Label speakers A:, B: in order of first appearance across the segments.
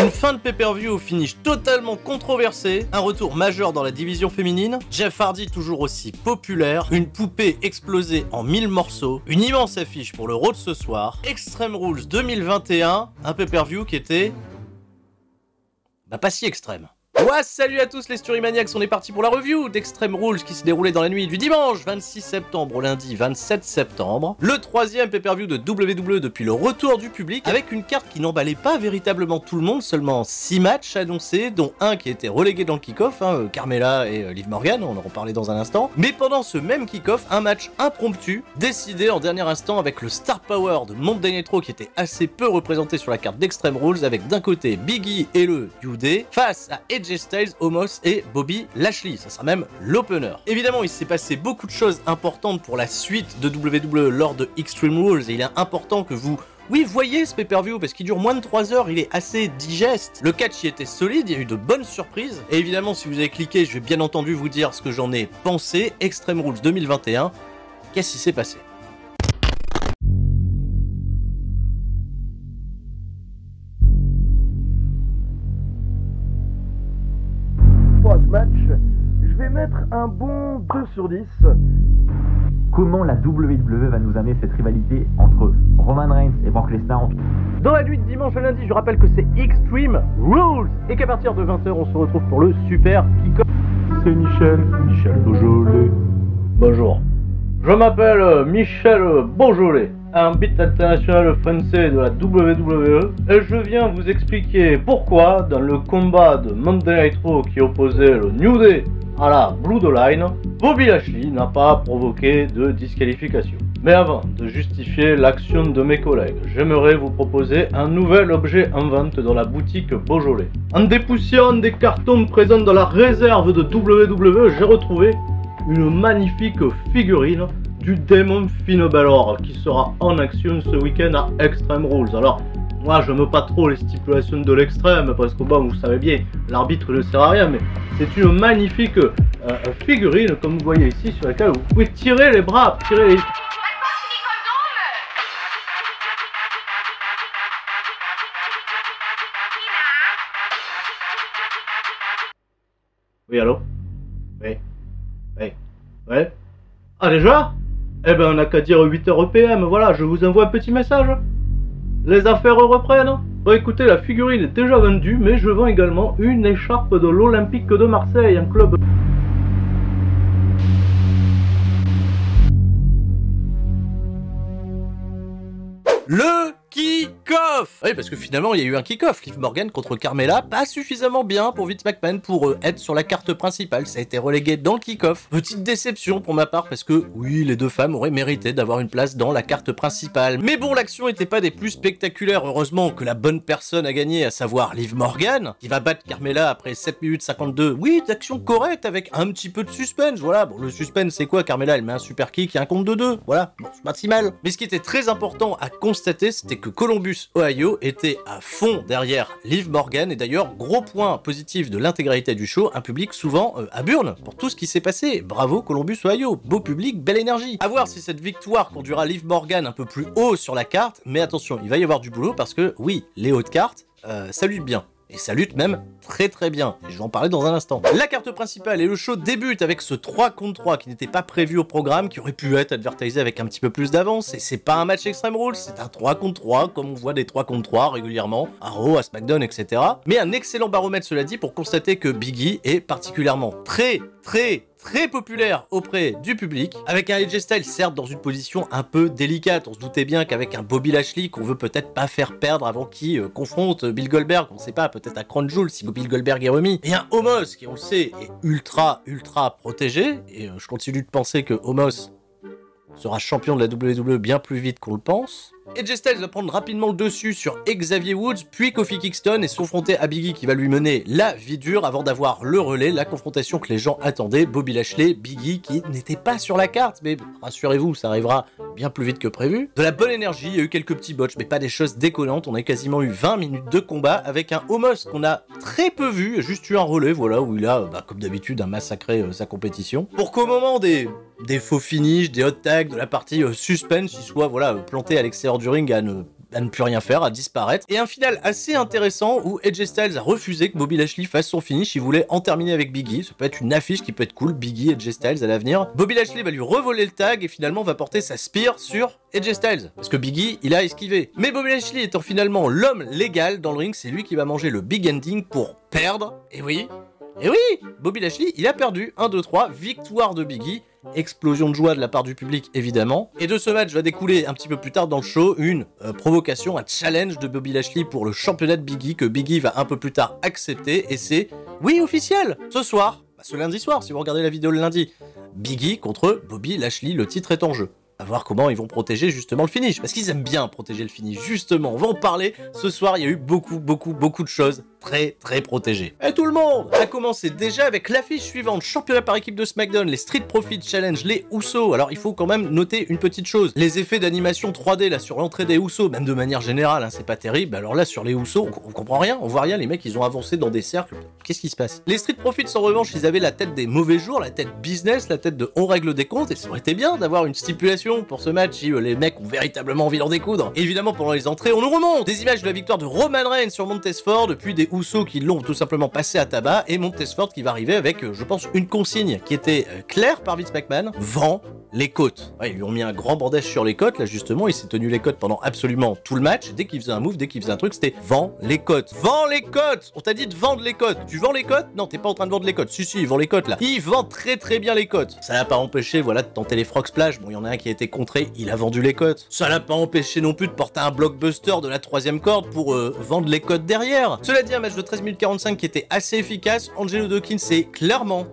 A: Une fin de pay-per-view au finish totalement controversé, un retour majeur dans la division féminine, Jeff Hardy toujours aussi populaire, une poupée explosée en 1000 morceaux, une immense affiche pour le Raw de ce soir, Extreme Rules 2021, un pay-per-view qui était... pas si extrême. Ouais, salut à tous les Sturymaniacs, on est parti pour la review d'Extreme Rules qui s'est déroulée dans la nuit du dimanche 26 septembre au lundi 27 septembre. Le troisième pay-per-view de WWE depuis le retour du public, avec une carte qui n'emballait pas véritablement tout le monde, seulement 6 matchs annoncés, dont un qui était relégué dans le kick-off, Carmella et Liv Morgan, on en reparlait dans un instant. Mais pendant ce même kick-off, un match impromptu, décidé en dernier instant avec le Star Power de Monday Nitro qui était assez peu représenté sur la carte d'Extreme Rules, avec d'un côté Big E et le New Day, face à AJ Styles, Omos et Bobby Lashley. Ça sera même l'opener. Évidemment, il s'est passé beaucoup de choses importantes pour la suite de WWE lors de Extreme Rules et il est important que vous voyez ce pay-per-view parce qu'il dure moins de 3 heures, il est assez digeste. Le catch y était solide, il y a eu de bonnes surprises. Et évidemment, si vous avez cliqué, je vais bien entendu vous dire ce que j'en ai pensé. Extreme Rules 2021, qu'est-ce qui s'est passé ?
B: Match, je vais mettre un bon 2 sur 10.
C: Comment la WWE va nous amener cette rivalité entre Roman Reigns et Brock Lesnar?
A: Dans la nuit de dimanche à lundi, je rappelle que c'est Extreme Rules et qu'à partir de 20 h, on se retrouve pour le super kick-off.
B: C'est Michel Beaujolais.
A: Bonjour. Je m'appelle Michel Beaujolais, arbitre international français de la WWE, et je viens vous expliquer pourquoi, dans le combat de Monday Nitro qui opposait le New Day à la Bloodline, Bobby Lashley n'a pas provoqué de disqualification. Mais avant de justifier l'action de mes collègues, j'aimerais vous proposer un nouvel objet en vente dans la boutique Beaujolais. En dépoussiérant des cartons présents dans la réserve de WWE, j'ai retrouvé une magnifique figurine du démon Finn Balor qui sera en action ce week-end à Extreme Rules. Alors, moi je n'aime pas trop les stipulations de l'extrême parce que bon, vous savez bien, l'arbitre ne sert à rien, mais c'est une magnifique figurine comme vous voyez ici sur laquelle vous pouvez tirer les bras, tirer les... Oui, allô? Oui. Ouais. Ah déjà? Eh ben on n'a qu'à dire 8h PM, voilà, je vous envoie un petit message. Les affaires reprennent. Bon écoutez, la figurine est déjà vendue, mais je vends également une écharpe de l'Olympique de Marseille, un club... Le kick-off! Oui, parce que finalement, il y a eu un kick-off. Liv Morgan contre Carmella, pas suffisamment bien pour Vince McMahon pour être sur la carte principale. Ça a été relégué dans le kick-off. Petite déception pour ma part, parce que, oui, les deux femmes auraient mérité d'avoir une place dans la carte principale. Mais bon, l'action n'était pas des plus spectaculaires. Heureusement que la bonne personne a gagné, à savoir Liv Morgan, qui va battre Carmella après 7 minutes 52. Oui, d'action correcte, avec un petit peu de suspense, voilà. Bon, le suspense, c'est quoi? Carmella, elle met un super kick et un compte de 2. Voilà, bon, c'est pas si mal. Mais ce qui était très important à constater, c'était que Columbus, Ohio était à fond derrière Liv Morgan, et d'ailleurs, gros point positif de l'intégralité du show, un public souvent à Burn pour tout ce qui s'est passé. Bravo Columbus, Ohio, beau public, belle énergie. À voir si cette victoire conduira Liv Morgan un peu plus haut sur la carte, mais attention, il va y avoir du boulot parce que, oui, les hauts de carte, ça lutte bien. Et ça lutte même très bien, et je vais en parler dans un instant. La carte principale et le show débutent avec ce 3 contre 3 qui n'était pas prévu au programme, qui aurait pu être advertisé avec un petit peu plus d'avance, et c'est pas un match Extreme Rules, c'est un 3 contre 3, comme on voit des 3 contre 3 régulièrement, à Raw, à SmackDown, etc. Mais un excellent baromètre cela dit pour constater que Big E est particulièrement très populaire auprès du public, avec un AJ Styles certes dans une position un peu délicate. On se doutait bien qu'avec un Bobby Lashley qu'on veut peut-être pas faire perdre avant qu'il confronte Bill Goldberg, on sait pas, peut-être à Crown Jewel si Bill Goldberg est remis, et un Omos qui on le sait est ultra protégé, et je continue de penser que Omos sera champion de la WWE bien plus vite qu'on le pense. AJ Styles va prendre rapidement le dessus sur Xavier Woods, puis Kofi Kingston, et se confronter à Big E qui va lui mener la vie dure avant d'avoir le relais, la confrontation que les gens attendaient, Bobby Lashley, Big E qui n'était pas sur la carte, mais rassurez-vous, ça arrivera bien plus vite que prévu. De la bonne énergie, il y a eu quelques petits botches, mais pas des choses déconnantes, on a quasiment eu 20 minutes de combat avec un Omos qu'on a très peu vu, juste eu un relais, voilà, où il a, comme d'habitude, massacré sa compétition. Pour qu'au moment des faux finishes, des hot tags, de la partie suspense, il soit, voilà, planté à l'extérieur du ring à ne à ne plus rien faire, à disparaître. Et un final assez intéressant où AJ Styles a refusé que Bobby Lashley fasse son finish, il voulait en terminer avec Big E. Ça peut être une affiche qui peut être cool, Big E, AJ Styles à l'avenir. Bobby Lashley va lui revoler le tag et finalement va porter sa spear sur AJ Styles. Parce que Big E, il a esquivé. Mais Bobby Lashley étant finalement l'homme légal dans le ring, c'est lui qui va manger le big ending pour perdre. Et oui, Bobby Lashley, il a perdu. 1, 2, 3, victoire de Big E. Explosion de joie de la part du public, évidemment. Et de ce match va découler un petit peu plus tard dans le show une provocation, un challenge de Bobby Lashley pour le championnat de Big E que Big E va un peu plus tard accepter. Et c'est, oui, officiel, ce soir, ce lundi soir, si vous regardez la vidéo le lundi, Big E contre Bobby Lashley, le titre est en jeu. À voir comment ils vont protéger justement le finish, parce qu'ils aiment bien protéger le finish, justement, on va en parler. Ce soir, il y a eu beaucoup de choses très protégées. Et tout le monde a commencé déjà avec l'affiche suivante, championnat par équipe de SmackDown, les Street Profits Challenge, les Usos. Alors il faut quand même noter une petite chose, les effets d'animation 3D là sur l'entrée des Usos, même de manière générale, hein, c'est pas terrible. Alors là sur les Usos, on comprend rien, on voit rien, les mecs ils ont avancé dans des cercles, qu'est-ce qui se passe? Les Street Profits en revanche, ils avaient la tête des mauvais jours, la tête business, la tête de on règle des comptes, et ça aurait été bien d'avoir une stipulation pour ce match si les mecs ont véritablement envie d'en découdre. Et évidemment pendant les entrées, on nous remonte des images de la victoire de Roman Reigns sur Montez-Ford, depuis des Usos qui l'ont tout simplement passé à tabac, et Montez-Ford qui va arriver avec, je pense, une consigne qui était claire par Vince McMahon: vend les côtes. Ouais, ils lui ont mis un grand bandage sur les côtes, là justement, il s'est tenu les côtes pendant absolument tout le match. Dès qu'il faisait un move, dès qu'il faisait un truc, c'était vend les côtes. Vend les côtes! On t'a dit de vendre les côtes. Tu vends les côtes? Non, t'es pas en train de vendre les côtes. Si, il vend les côtes là. Il vend très bien les côtes. Ça l'a pas empêché, voilà, de tenter les Frog Splash. Bon, il y en a un qui a été contré, il a vendu les côtes. Ça l'a pas empêché non plus de porter un blockbuster de la 3e corde pour vendre les côtes derrière. Cela dit, un match de 13 minutes 45 qui était assez efficace. Angelo Dawkins est clairement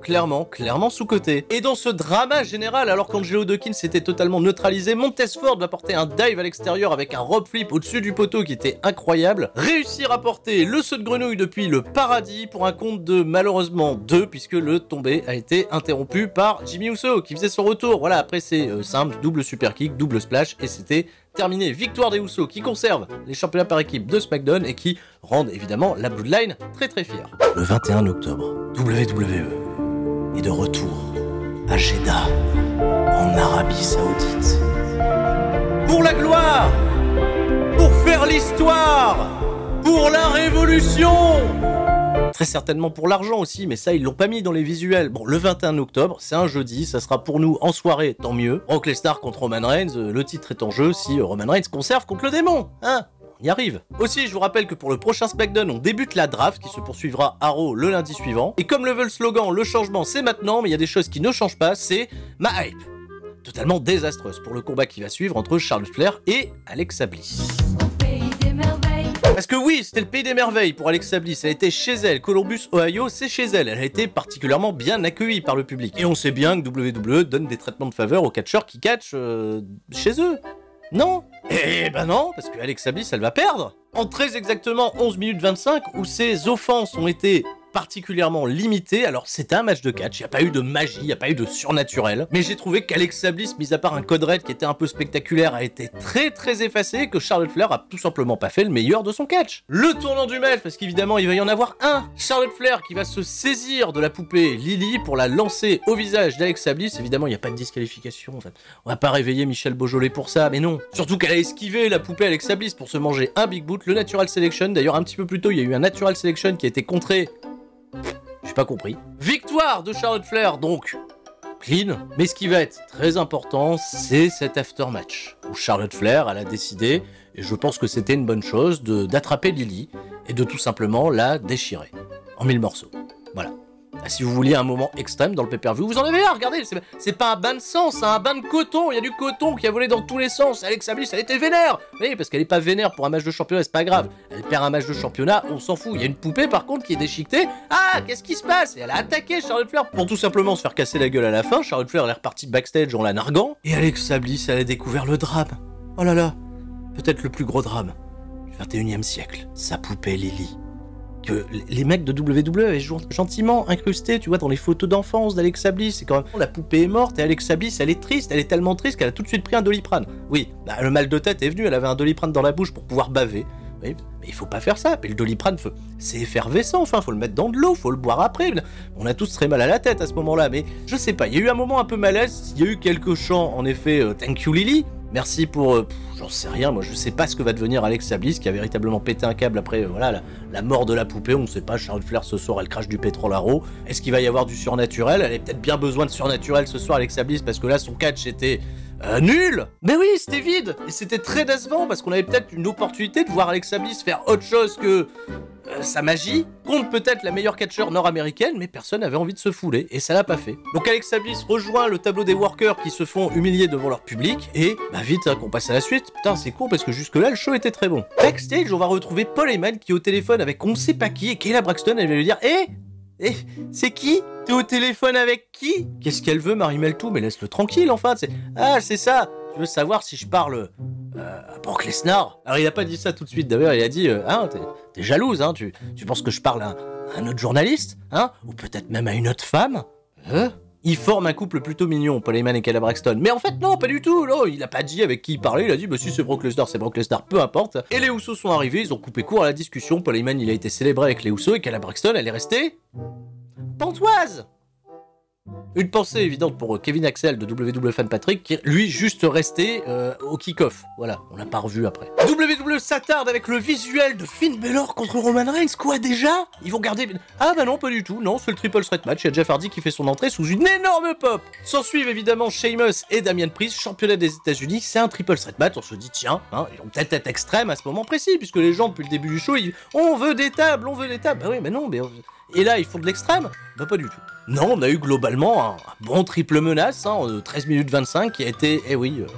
A: sous-coté. Et dans ce drama général, alors qu'Angelo Dawkins était totalement neutralisé, Montez-Ford va porter un dive à l'extérieur avec un rope flip au-dessus du poteau qui était incroyable. Réussir à porter le saut de grenouille depuis le paradis pour un compte de malheureusement 2, puisque le tombé a été interrompu par Jimmy Uso qui faisait son retour. Voilà, après c'est simple, double super kick, double splash et c'était terminé. Victoire des Usos qui conservent les championnats par équipe de SmackDown et qui rendent évidemment la Bloodline très fière. Le 21 octobre, WWE est de retour à Jeddah, en Arabie Saoudite. Pour la gloire, pour faire l'histoire, pour la révolution. Très certainement pour l'argent aussi, mais ça ils l'ont pas mis dans les visuels. Bon, le 21 octobre, c'est un jeudi, ça sera pour nous en soirée, tant mieux. Brock Lesnar contre Roman Reigns, le titre est en jeu si Roman Reigns conserve contre le démon, hein. On y arrive. Aussi, je vous rappelle que pour le prochain SmackDown, on débute la draft qui se poursuivra à Raw le lundi suivant. Et comme le veut le slogan, le changement c'est maintenant, mais il y a des choses qui ne changent pas, c'est ma hype. Totalement désastreuse pour le combat qui va suivre entre Charlotte Flair et Alexa Bliss. Parce que oui, c'était le pays des merveilles pour Alexa Bliss, elle était chez elle, Columbus, Ohio, c'est chez elle, elle a été particulièrement bien accueillie par le public. Et on sait bien que WWE donne des traitements de faveur aux catcheurs qui catchent chez eux. Non? Eh ben non, parce que Alexa Bliss, elle va perdre. En très exactement 11 minutes 25, où ses offenses ont été particulièrement limité. Alors c'était un match de catch, il n'y a pas eu de magie, il n'y a pas eu de surnaturel, mais j'ai trouvé qu'Alexa Bliss, mis à part un code red qui était un peu spectaculaire, a été très effacé, que Charlotte Flair a tout simplement pas fait le meilleur de son catch. Le tournant du match, parce qu'évidemment il va y en avoir un, Charlotte Flair qui va se saisir de la poupée Lily pour la lancer au visage d'Alexa Bliss. Évidemment il n'y a pas de disqualification, en fait. On va pas réveiller Michel Beaujolais pour ça, mais non. Surtout qu'elle a esquivé la poupée Alexa Bliss pour se manger un big boot, le Natural Selection. D'ailleurs un petit peu plus tôt il y a eu un Natural Selection qui a été contré. J'ai pas compris. Victoire de Charlotte Flair, donc clean. Mais ce qui va être très important, c'est cet aftermatch où Charlotte Flair, elle a décidé, et je pense que c'était une bonne chose, d'attraper Lily et de tout simplement la déchirer en 1000 morceaux. Voilà. Si vous vouliez un moment extrême dans le pay-per-view, vous en avez un, regardez, c'est pas un bain de sang, c'est un bain de coton, il y a du coton qui a volé dans tous les sens. Alexa Bliss, elle était vénère. Oui, parce qu'elle est pas vénère pour un match de championnat, c'est pas grave. Elle perd un match de championnat, on s'en fout. Il y a une poupée par contre qui est déchiquetée. Ah, qu'est-ce qui se passe? Et elle a attaqué Charlotte Flair pour tout simplement se faire casser la gueule à la fin. Charlotte Flair, elle est repartie backstage en la narguant. Et Alexa Bliss, elle a découvert le drame. Oh là là, peut-être le plus gros drame du 21e siècle. Sa poupée Lily. Que les mecs de WWE avaient gentiment incrusté, tu vois, dans les photos d'enfance d'Alexa Bliss. C'est quand même, la poupée est morte et Alexa Bliss, elle est triste, elle est tellement triste qu'elle a tout de suite pris un Doliprane. Oui, bah, le mal de tête est venu, elle avait un Doliprane dans la bouche pour pouvoir baver. Oui, mais il faut pas faire ça. Mais le Doliprane, c'est effervescent, enfin, faut le mettre dans de l'eau, faut le boire après. On a tous très mal à la tête à ce moment-là, mais je sais pas, il y a eu un moment un peu malaise, il y a eu quelques chants, en effet, Thank you Lily. Merci pour... j'en sais rien, moi je sais pas ce que va devenir Alexa Bliss, qui a véritablement pété un câble après voilà, la mort de la poupée, on ne sait pas, Charlotte Flair ce soir elle crache du pétrole à Raw. Est-ce qu'il va y avoir du surnaturel? Elle a peut-être bien besoin de surnaturel ce soir, Alexa Bliss, parce que là son catch était... nul. Mais oui, c'était vide. Et c'était très décevant, parce qu'on avait peut-être une opportunité de voir Alexa Bliss faire autre chose que... sa magie, contre peut-être la meilleure catcheur nord-américaine, mais personne n'avait envie de se fouler, et ça l'a pas fait. Donc Alexa Bliss rejoint le tableau des workers qui se font humilier devant leur public, et bah vite hein, qu'on passe à la suite. Putain c'est court parce que jusque là le show était très bon. Backstage on va retrouver Paul Heyman qui est au téléphone avec on sait pas qui, et Kayla Braxton elle va lui dire c'est qui? T'es au téléphone avec qui? Qu'est-ce qu'elle veut, Marie Meltou? Mais laisse-le tranquille, enfin, ah, c'est ça. Je veux savoir si je parle à Brock Lesnar. Alors, il a pas dit ça tout de suite, d'ailleurs, il a dit, ah, t'es jalouse, hein, tu penses que je parle à un autre journaliste, hein? Ou peut-être même à une autre femme? Ils forment un couple plutôt mignon, Paul Heyman et Kayla Braxton. Mais en fait, non, pas du tout. Non, il a pas dit avec qui il parlait. Il a dit, bah si c'est Brock Lesnar, peu importe. Et les Usos sont arrivés, ils ont coupé court à la discussion. Paul Heyman, il a été célébré avec les Usos et Kayla Braxton, elle est restée... pantoise. Une pensée évidente pour Kevin Axel de WWE Fan Patrick, qui lui juste resté au kick-off. Voilà, on l'a pas revu après. WWE s'attarde avec le visuel de Finn Balor contre Roman Reigns. Quoi déjà? Ils vont garder... Ah bah non, pas du tout. Non, c'est le triple threat match. Il y a Jeff Hardy qui fait son entrée sous une énorme pop. S'en suivent évidemment Sheamus et Damian Priest, championnat des États-Unis. C'est un triple threat match. On se dit tiens, hein, ils vont peut-être être extrêmes à ce moment précis, puisque les gens depuis le début du show, on veut des tables, on veut des tables. Bah oui, mais non, mais... Et là, ils font de l'extrême? Bah pas du tout. Non, on a eu globalement un bon triple menace, hein, 13 minutes 25, qui a été,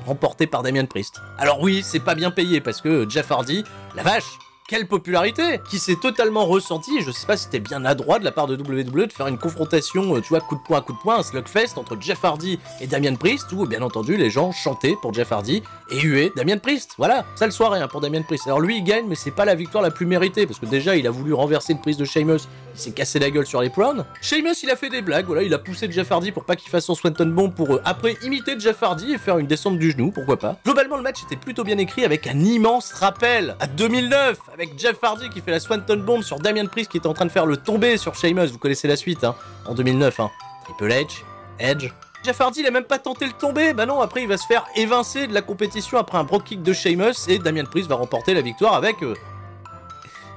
A: remporté par Damian Priest. Alors oui, c'est pas bien payé, parce que Jeff Hardy, la vache, quelle popularité, qui s'est totalement ressentie, je sais pas si c'était bien adroit de la part de WWE de faire une confrontation, tu vois, coup de poing, un slugfest entre Jeff Hardy et Damian Priest, où bien entendu les gens chantaient pour Jeff Hardy et huaient Damian Priest. Voilà, sale soirée hein, pour Damian Priest. Alors lui il gagne, mais c'est pas la victoire la plus méritée, parce que déjà il a voulu renverser une prise de Sheamus, il s'est cassé la gueule sur les Browns. Sheamus il a fait des blagues, voilà, il a poussé Jeff Hardy pour pas qu'il fasse son Swanton Bomb pour après imiter Jeff Hardy et faire une descente du genou, pourquoi pas. Globalement le match était plutôt bien écrit avec un immense rappel à 2009, avec Jeff Hardy qui fait la Swanton Bomb sur Damian Priest qui était en train de faire le tombé sur Sheamus, vous connaissez la suite, hein, en 2009, hein. Triple H, Edge... Jeff Hardy il a même pas tenté le tomber, bah non, après il va se faire évincer de la compétition après un brogue kick de Sheamus et Damian Priest va remporter la victoire avec...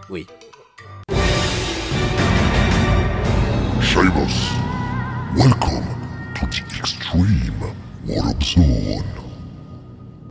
A: Oui.
D: Sheamus, welcome to the Extreme Roll-Up Zone.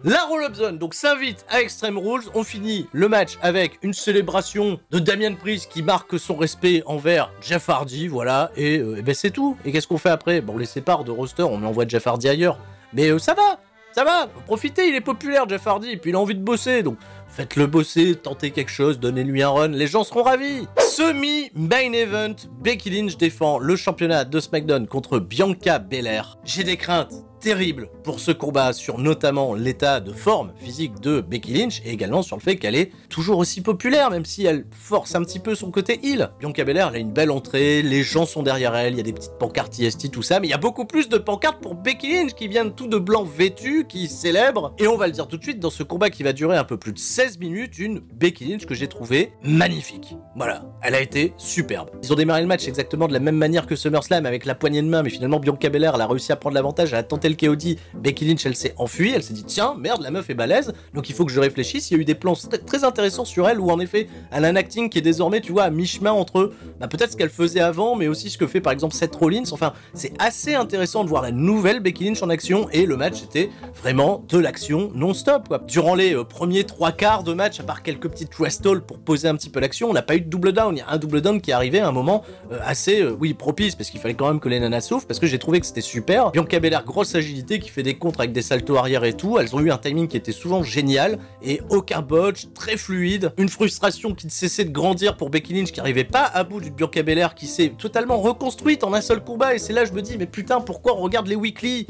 A: La Roll-Up Zone donc s'invite à Extreme Rules, on finit le match avec une célébration de Damian Priest qui marque son respect envers Jeff Hardy, voilà, et ben c'est tout. Et qu'est-ce qu'on fait après? Bon, on les sépare de roster, on envoie Jeff Hardy ailleurs, mais ça va, profitez, il est populaire Jeff Hardy, et puis il a envie de bosser, donc faites-le bosser, tentez quelque chose, donnez-lui un run, les gens seront ravis. Semi-main event, Becky Lynch défend le championnat de SmackDown contre Bianca Belair. J'ai des craintes terrible pour ce combat sur notamment l'état de forme physique de Becky Lynch et également sur le fait qu'elle est toujours aussi populaire même si elle force un petit peu son côté heel. Bianca Belair elle a une belle entrée, les gens sont derrière elle, il y a des petites pancartes IST tout ça, mais il y a beaucoup plus de pancartes pour Becky Lynch qui vient tout de blanc vêtu, qui célèbre, et on va le dire tout de suite dans ce combat qui va durer un peu plus de 16 minutes, une Becky Lynch que j'ai trouvé magnifique. Voilà, elle a été superbe. Ils ont démarré le match exactement de la même manière que SummerSlam avec la poignée de main, mais finalement Bianca Belair elle a réussi à prendre l'avantage, elle a tenté le KOD, Becky Lynch elle s'est enfuie, elle s'est dit tiens merde la meuf est balèze, donc il faut que je réfléchisse. Il y a eu des plans très intéressants sur elle où en effet elle a un acting qui est désormais tu vois à mi-chemin entre peut-être ce qu'elle faisait avant mais aussi ce que fait par exemple Seth Rollins. Enfin c'est assez intéressant de voir la nouvelle Becky Lynch en action et le match était vraiment de l'action non-stop quoi. Durant les premiers 3/4 de match, à part quelques petites rest halls pour poser un petit peu l'action, on n'a pas eu de double down. Il y a un double down qui est arrivé à un moment assez propice parce qu'il fallait quand même que les nanas souffrent parce que j'ai trouvé que c'était super. Bianca Belair grosse agilité qui fait des contres avec des saltos arrière et tout, elles ont eu un timing qui était souvent génial et aucun botch, très fluide, une frustration qui ne cessait de grandir pour Becky Lynch qui arrivait pas à bout d'une Bianca Belair qui s'est totalement reconstruite en un seul combat et c'est là je me dis mais putain pourquoi on regarde les weekly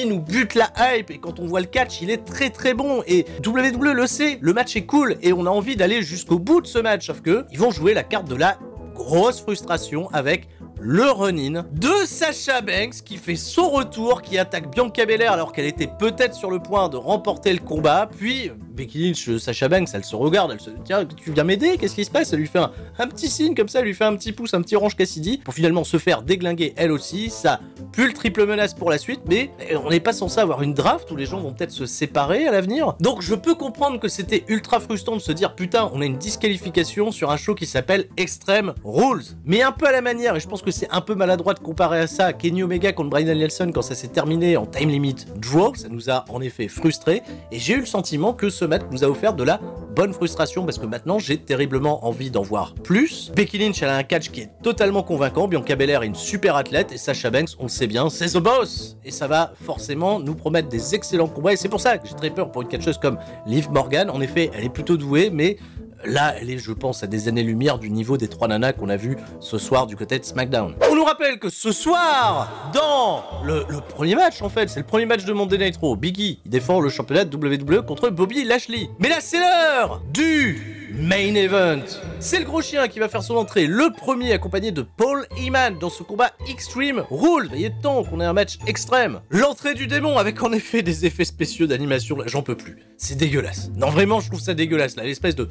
A: nous butent la hype et quand on voit le catch il est très très bon et WWE le sait, le match est cool et on a envie d'aller jusqu'au bout de ce match sauf que ils vont jouer la carte de la grosse frustration avec le run-in de Sasha Banks qui fait son retour, qui attaque Bianca Belair alors qu'elle était peut-être sur le point de remporter le combat, puis Becky Lynch, Sasha Banks, elle se regarde, elle se dit tiens, tu viens m'aider, qu'est-ce qui se passe? Elle lui fait un petit signe comme ça, elle lui fait un petit pouce, un petit orange Cassidy, pour finalement se faire déglinguer elle aussi. Ça pue le triple menace pour la suite, mais on n'est pas censé avoir une draft où les gens vont peut-être se séparer à l'avenir. Donc je peux comprendre que c'était ultra frustrant de se dire putain, on a une disqualification sur un show qui s'appelle Extreme Rules. Mais un peu à la manière, et je pense que c'est un peu maladroit de comparer à ça, Kenny Omega contre Bryan Danielson quand ça s'est terminé en time limit draw, ça nous a en effet frustrés, et j'ai eu le sentiment que ce match nous a offert de la bonne frustration parce que maintenant j'ai terriblement envie d'en voir plus. Becky Lynch, elle a un catch qui est totalement convaincant, Bianca Belair est une super athlète, et Sasha Banks, on le sait bien, c'est The Boss, et ça va forcément nous promettre des excellents combats, et c'est pour ça que j'ai très peur pour une catcheuse comme Liv Morgan. En effet, elle est plutôt douée, mais là, elle est, je pense, à des années-lumière du niveau des 3 nanas qu'on a vu ce soir du côté de SmackDown. On nous rappelle que ce soir, dans le premier match, en fait, c'est le premier match de Monday Night Raw, Big E, il défend le championnat de WWE contre Bobby Lashley. Mais là, c'est l'heure du main event. C'est le gros chien qui va faire son entrée, le premier accompagné de Paul Heyman dans ce combat Extreme Rules. Il est temps qu'on ait un match extrême. L'entrée du démon avec en effet des effets spéciaux d'animation, j'en peux plus. C'est dégueulasse. Non, vraiment, je trouve ça dégueulasse, là, l'espèce de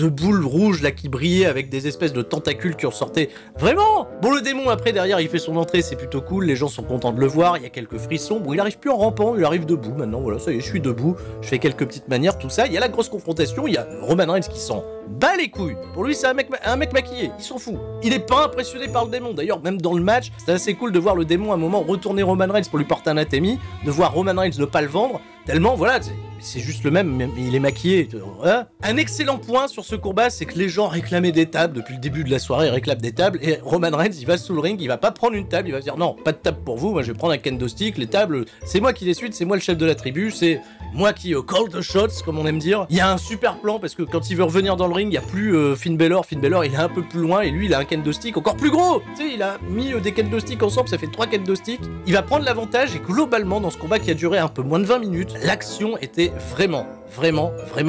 A: boule rouge là qui brillait avec des espèces de tentacules qui en sortaient. Vraiment. Bon, le démon après derrière il fait son entrée, c'est plutôt cool, les gens sont contents de le voir, il y a quelques frissons. Bon, il arrive plus en rampant, il arrive debout maintenant, voilà, ça y est, je suis debout, je fais quelques petites manières, tout ça. Il y a la grosse confrontation, il y a Roman Reigns qui s'en bat les couilles. Pour lui c'est un mec maquillé, il s'en fout. Il est pas impressionné par le démon, d'ailleurs même dans le match, c'était assez cool de voir le démon à un moment retourner Roman Reigns pour lui porter un anatémie, de voir Roman Reigns ne pas le vendre, tellement voilà, c'est juste le même, mais il est maquillé. Hein. Un excellent point sur ce combat, c'est que les gens réclamaient des tables depuis le début de la soirée, ils réclament des tables, et Roman Reigns, il va sous le ring, il va pas prendre une table, il va dire non, pas de table pour vous, moi je vais prendre un kendo stick, les tables, c'est moi qui les suis, c'est moi le chef de la tribu, c'est moi qui call the shots, comme on aime dire. Il y a un super plan, parce que quand il veut revenir dans le ring, il y a plus Finn Balor, il est un peu plus loin, et lui il a un kendo stick encore plus gros. Tu sais, il a mis des kendo sticks ensemble, ça fait 3 kendo sticks. Il va prendre l'avantage, et globalement, dans ce combat qui a duré un peu moins de 20 minutes, l'action était vraiment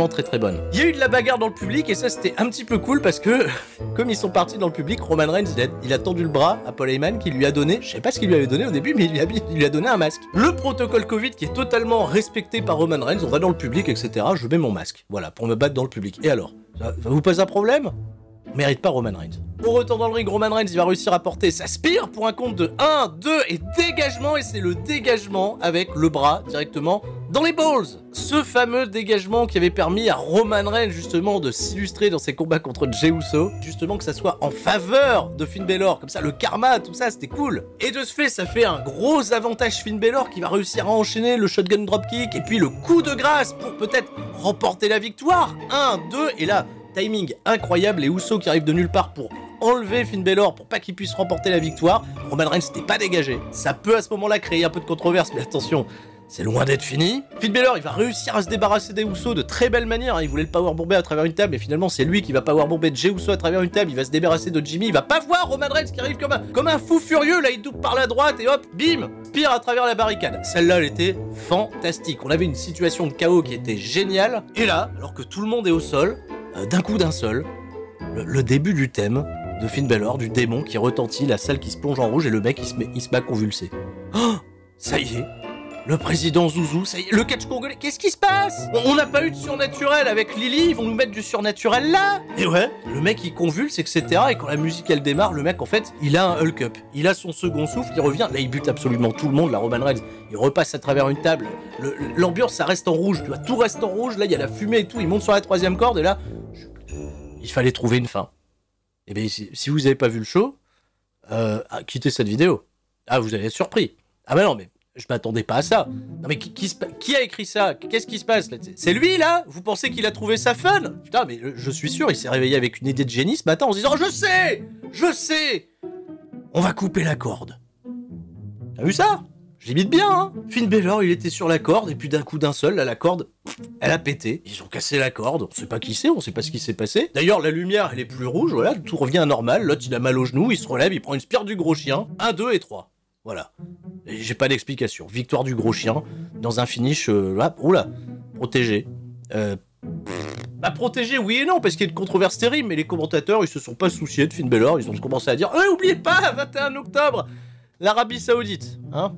A: très bonne. Il y a eu de la bagarre dans le public et ça c'était un petit peu cool parce que comme ils sont partis dans le public, Roman Reigns il a tendu le bras à Paul Heyman qui lui a donné, je sais pas ce qu'il lui avait donné au début, mais il lui a donné un masque. Le protocole Covid qui est totalement respecté par Roman Reigns, on va dans le public etc, je mets mon masque, voilà, pour me battre dans le public. Et alors, ça vous pose un problème? On mérite pas Roman Reigns. Au retour dans le ring, Roman Reigns il va réussir à porter sa spire pour un compte de 1, 2 et dégagement, et c'est le dégagement avec le bras directement dans les balls. Ce fameux dégagement qui avait permis à Roman Reigns justement de s'illustrer dans ses combats contre Jey Uso, justement que ça soit en faveur de Finn Balor, comme ça le karma, tout ça c'était cool. Et de ce fait ça fait un gros avantage Finn Balor qui va réussir à enchaîner le shotgun dropkick et puis le coup de grâce pour peut-être remporter la victoire. 1, 2 et là timing incroyable, les Usos qui arrivent de nulle part pour enlever Finn Balor pour pas qu'il puisse remporter la victoire. Roman Reigns n'était pas dégagé. Ça peut à ce moment-là créer un peu de controverse, mais attention, c'est loin d'être fini. Finn Balor, il va réussir à se débarrasser des Usos de très belle manière. Hein. Il voulait le powerbomber à travers une table, et finalement c'est lui qui va powerbomber Jey Uso à travers une table. Il va se débarrasser de Jimmy. Il va pas voir Roman Reigns qui arrive comme un fou furieux. Là, il double par la droite et hop, bim, pire à travers la barricade. Celle-là, elle était fantastique. On avait une situation de chaos qui était géniale. Et là, alors que tout le monde est au sol, d'un coup d'un seul, le début du thème de Finn Balor, du démon qui retentit, la salle qui se plonge en rouge et le mec il se met à convulser. Oh, ça y est, le président Zouzou, ça y est, le catch congolais, qu'est-ce qui se passe? On n'a pas eu de surnaturel avec Lily, ils vont nous mettre du surnaturel là? Et ouais, le mec il convulse, etc. Et quand la musique elle démarre, le mec en fait, il a un Hulk up. Il a son second souffle, il revient, là il bute absolument tout le monde, la Roman Reigns, il repasse à travers une table. L'ambiance ça reste en rouge, tu vois, tout reste en rouge, là il y a la fumée et tout, il monte sur la 3e corde et là, il fallait trouver une fin. Et bien si vous n'avez pas vu le show, quittez cette vidéo. Ah, vous allez être surpris. Ah bah non, mais je m'attendais pas à ça. Non mais qui a écrit ça? Qu'est-ce qui se passe là? C'est lui là? Vous pensez qu'il a trouvé ça fun? Putain, mais je suis sûr, il s'est réveillé avec une idée de génie ce matin en se disant je sais, on va couper la corde. T'as vu ça? J'imite bien, hein. Finn Balor, il était sur la corde, et puis d'un coup d'un seul, là, la corde, elle a pété. Ils ont cassé la corde, on sait pas qui c'est, on sait pas ce qui s'est passé. D'ailleurs, la lumière, elle est plus rouge, voilà, tout revient à normal. L'autre, il a mal au genou, il se relève, il prend une spire du gros chien. 1, 2 et 3. Voilà. Et j'ai pas d'explication. Victoire du gros chien, dans un finish, oula, protégé. Bah protégé, oui et non, parce qu'il y a une controverse terrible, mais les commentateurs, ils se sont pas souciés de Finn Balor, ils ont commencé à dire « oubliez pas, 21 octobre, l'Arabie Saoudite, hein ?»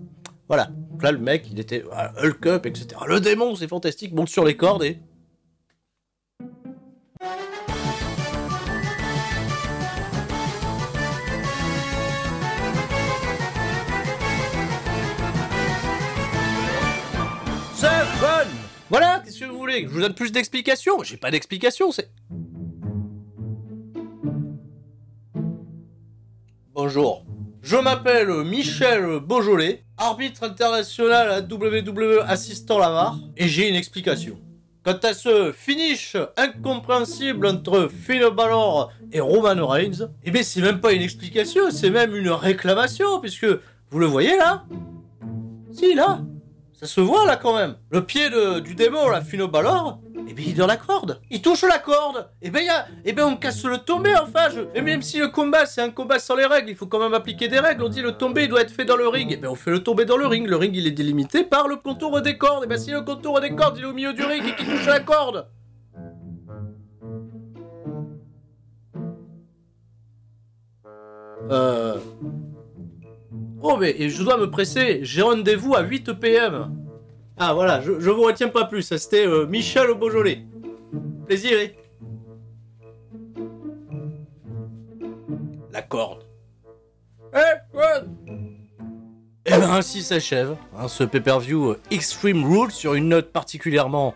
A: Voilà, là le mec, il était Hulk up, etc. Le démon, c'est fantastique, monte sur les cordes et Voilà, qu'est-ce que vous voulez? Je vous donne plus d'explications? J'ai pas d'explications, c'est... Bonjour. Je m'appelle Michel Beaujolais, arbitre international à WWE assistant Lamar, et j'ai une explication. Quant à ce finish incompréhensible entre Finn Balor et Roman Reigns, eh bien c'est même pas une explication, c'est même une réclamation, puisque vous le voyez là? Si, là, ça se voit là quand même. Le pied du démon, là, Finn Balor, eh bien il est dans la corde. Il touche la corde. Eh bien on casse le tombé enfin. Et même si le combat c'est un combat sans les règles, il faut quand même appliquer des règles. On dit le tombé il doit être fait dans le ring. Eh bien on fait le tombé dans le ring. Le ring il est délimité par le contour des cordes. Eh bien si le contour des cordes il est au milieu du ring et qu'il touche la corde. Oh mais je dois me presser, j'ai rendez-vous à 8 PM. Ah voilà, je vous retiens pas plus, ça c'était Michel Beaujolais. Plaisir. La corde. Et ben ainsi s'achève ce pay-per-view Extreme Rules sur une note particulièrement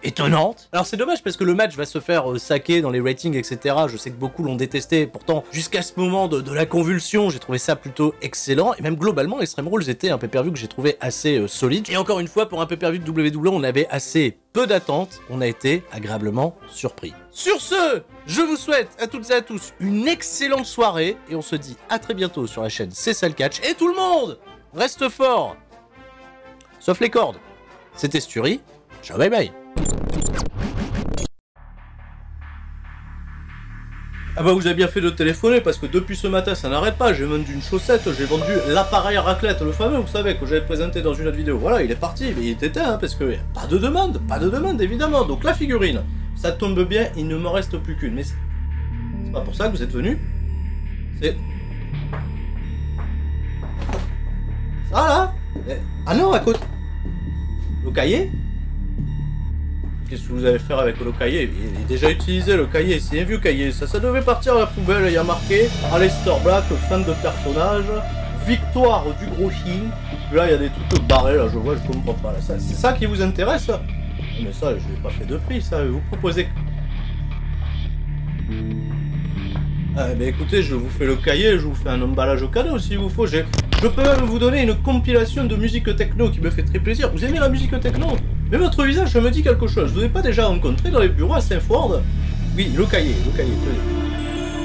A: étonnante. Alors c'est dommage parce que le match va se faire saquer dans les ratings, etc. Je sais que beaucoup l'ont détesté, pourtant jusqu'à ce moment de la convulsion, j'ai trouvé ça plutôt excellent. Et même globalement, Extreme Rules était un pay-per-view que j'ai trouvé assez solide. Et encore une fois, pour un pay-per-view de WWE, on avait assez peu d'attentes. On a été agréablement surpris. Sur ce, je vous souhaite à toutes et à tous une excellente soirée. Et on se dit à très bientôt sur la chaîne C'est ça le catch. Et tout le monde, reste fort. Sauf les cordes. C'était Sturi. Ciao, bye bye. Ah bah vous avez bien fait de téléphoner parce que depuis ce matin ça n'arrête pas, j'ai vendu une chaussette, j'ai vendu l'appareil à raclette, le fameux vous savez que j'avais présenté dans une autre vidéo, voilà il est parti, mais il était temps hein, parce que pas de demande évidemment, donc la figurine, ça tombe bien, il ne me reste plus qu'une, mais c'est pas pour ça que vous êtes venus, c'est... Ça là? Ah non à côté, le cahier? Qu'est-ce que vous allez faire avec le cahier? Il est déjà utilisé le cahier, c'est un vieux cahier, ça devait partir à la poubelle, il y a marqué Aleister Black, fan de personnage, victoire du gros chien. Là il y a des trucs barrés, là je vois, je comprends pas. C'est ça qui vous intéresse? Mais ça, je n'ai pas fait de prix, ça, vous proposez... mais écoutez, je vous fais le cahier, je vous fais un emballage cadeau s'il vous faut. Je peux même vous donner une compilation de musique techno qui me fait très plaisir. Vous aimez la musique techno? Mais votre visage me dit quelque chose. Je vous ai pas déjà rencontré dans les bureaux à Saint-Ford? Oui, le cahier, tenez.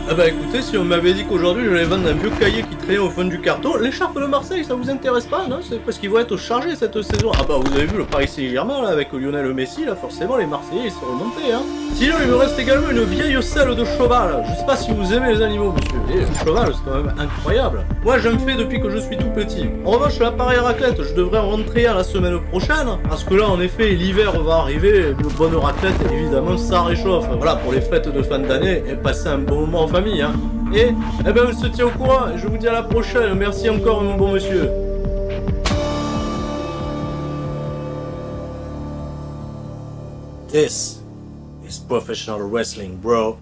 A: Ah bah écoutez, si on m'avait dit qu'aujourd'hui j'allais vendre un vieux cahier qui traînait au fond du carton, l'écharpe de Marseille, ça vous intéresse pas, non? C'est parce qu'ils vont être chargés cette saison. Ah bah vous avez vu le Paris Saint-Germain là, avec Lionel Messi, là forcément les Marseillais ils sont remontés, hein. Sinon il me reste également une vieille selle de cheval. Je sais pas si vous aimez les animaux, monsieur. Et le cheval c'est quand même incroyable. Moi j'en fais depuis que je suis tout petit. En revanche l'appareil à raclette, je devrais en rentrer à la semaine prochaine, parce que là en effet l'hiver va arriver, une bonne raclette évidemment ça réchauffe. Voilà pour les fêtes de fin d'année et passer un bon moment en famille, hein. Et eh ben on se tient au courant, et je vous dis à la prochaine, merci encore mon bon monsieur. This is professional wrestling, bro.